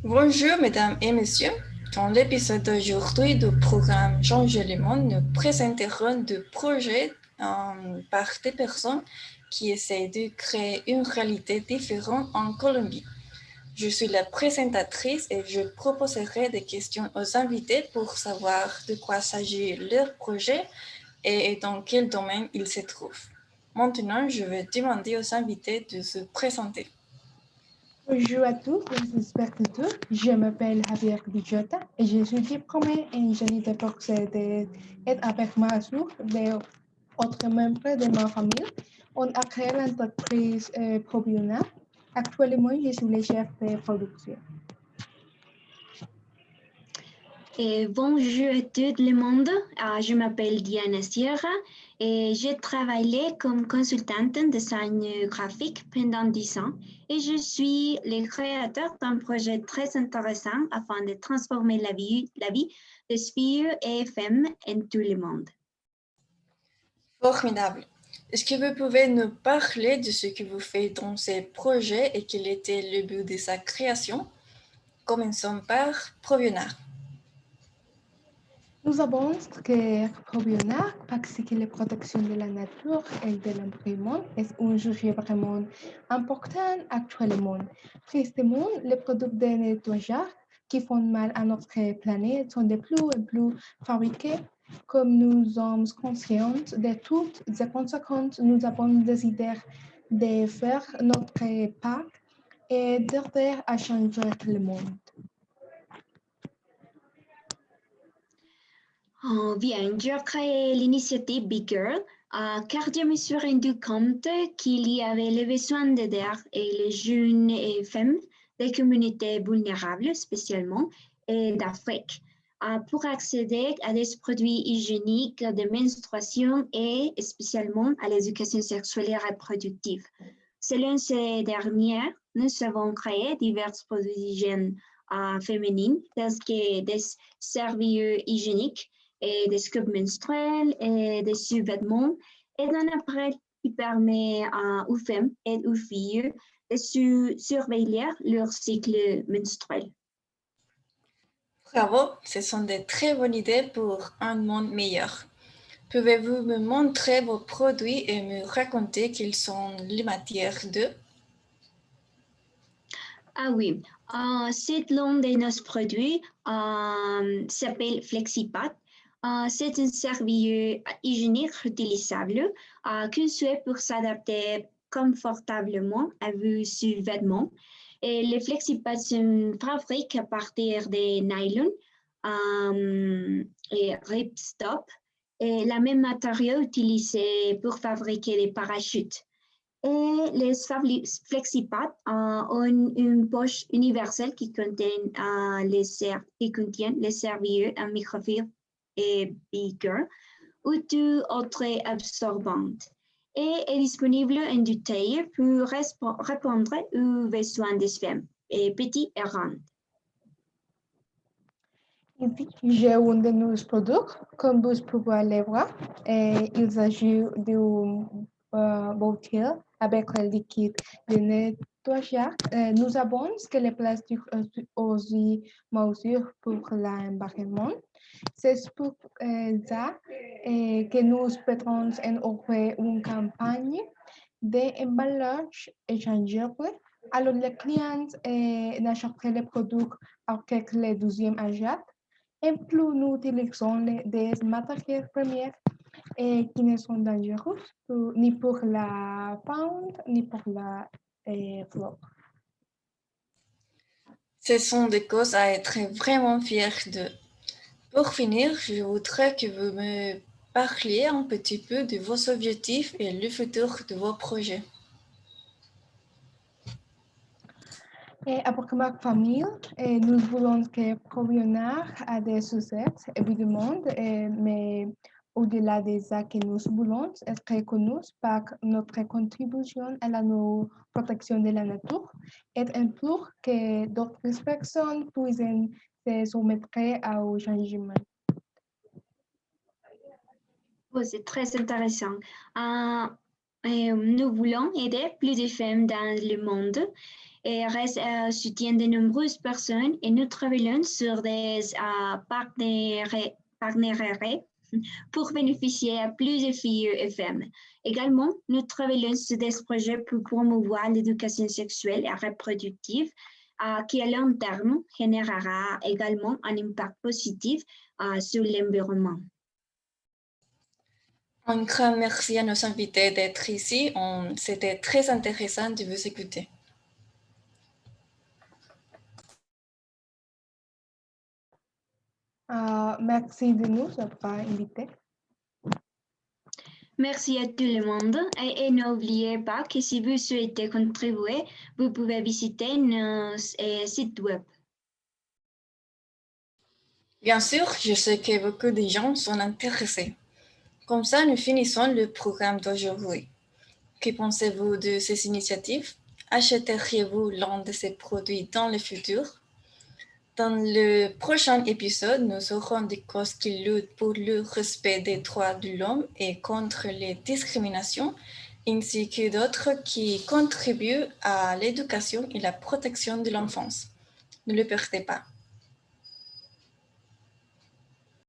Bonjour mesdames et messieurs. Dans l'épisode d'aujourd'hui du programme Changer le monde, nous présenterons des projets par des personnes qui essaient de créer une réalité différente en Colombie. Je suis la présentatrice et je proposerai des questions aux invités pour savoir de quoi s'agit leur projet et dans quel domaine ils se trouvent. Maintenant, je vais demander aux invités de se présenter. Bonjour à tous les spectateurs, je m'appelle Javier Dijota et je suis diplômé en ingénierie de procédés et avec ma soeur de autres membres de ma famille. On a créé l'entreprise Probiona. Actuellement, je suis le chef de production. Bonjour à tout le monde, je m'appelle Diana Sierra et j'ai travaillé comme consultante en design graphique pendant 10 ans et je suis le créateur d'un projet très intéressant afin de transformer la vie des filles et femmes en tout le monde. Formidable. Est-ce que vous pouvez nous parler de ce que vous faites dans ces projets et quel était le but de sa création? Commençons par Provionard. Nous avons créé Probiona parce que la protection de la nature et de l'environnement est un sujet vraiment important actuellement. Tristement, les produits de nettoyage qui font mal à notre planète sont de plus en plus fabriqués. Comme nous sommes conscients de toutes les conséquences, nous avons décidé de faire notre part et d'aider à changer le monde. Bien, j'ai créé l'initiative Big Girl car je me suis rendu compte qu'il y avait le besoin d'aider les jeunes et femmes des communautés vulnérables spécialement et d'Afrique pour accéder à des produits hygiéniques de menstruation et spécialement à l'éducation sexuelle et reproductive. Selon ces dernières, nous avons créé divers produits d'hygiène féminines tels que des serviettes hygiéniques et des scrubs menstruels et des sous-vêtements et d'un appareil qui permet aux femmes et aux filles de surveiller leur cycle menstruel. Bravo, ce sont de très bonnes idées pour un monde meilleur. Pouvez-vous me montrer vos produits et me raconter quelles sont les matières de? Ah oui, cette l'un de nos produits s'appelle FlexiPad. C'est un serviette hygiénique réutilisable conçu pour s'adapter confortablement à vos sous-vêtements. Et les FlexiPads sont fabriqués à partir de nylon et ripstop et le même matériau utilisé pour fabriquer les parachutes. Et les FlexiPads ont une poche universelle qui contient les serviettes, un microfibre et beaker ou tout autre absorbant et est disponible en détail pour répondre aux besoins des femmes, et petits et grandes. Ici, j'ai un de nos produits, comme vous pouvez le voir. Il s'agit d'une bouteille avec le liquide de nettoyage. Nous avons que le plastique aussi mesure pour l'environnement. C'est pour ça que nous pétrons en offrir une campagne d'emballage échangeable. Alors, les clients n'achètent les produits avec le deuxième achat. En plus, nous utilisons des matières premières qui ne sont dangereuses ni pour la faune ni pour la flore. Ce sont des causes à être vraiment fiers de. Pour finir, je voudrais que vous me parliez un petit peu de vos objectifs et le futur de vos projets. Avec ma famille, nous voulons que Provionnaire a des succès, évidemment, mais au-delà de ça que nous voulons être reconnus par notre contribution à la protection de la nature et un plus que d'autres personnes puissent se soumettre au changement. Oh, c'est très intéressant. Nous voulons aider plus de femmes dans le monde et soutient de nombreuses personnes et nous travaillons sur des partenariats pour bénéficier à plus de filles et femmes. Également, nous travaillons sur des projets pour promouvoir l'éducation sexuelle et reproductive qui à long terme générera également un impact positif sur l'environnement. Un grand merci à nos invités d'être ici. C'était très intéressant de vous écouter. Merci de nous avoir invités. Merci à tout le monde et n'oubliez pas que si vous souhaitez contribuer, vous pouvez visiter nos sites web. Bien sûr, je sais que beaucoup de gens sont intéressés. Comme ça, nous finissons le programme d'aujourd'hui. Que pensez-vous de ces initiatives? Achèteriez-vous l'un de ces produits dans le futur? Dans le prochain épisode, nous aurons des causes qui luttent pour le respect des droits de l'homme et contre les discriminations, ainsi que d'autres qui contribuent à l'éducation et la protection de l'enfance. Ne le perdez pas.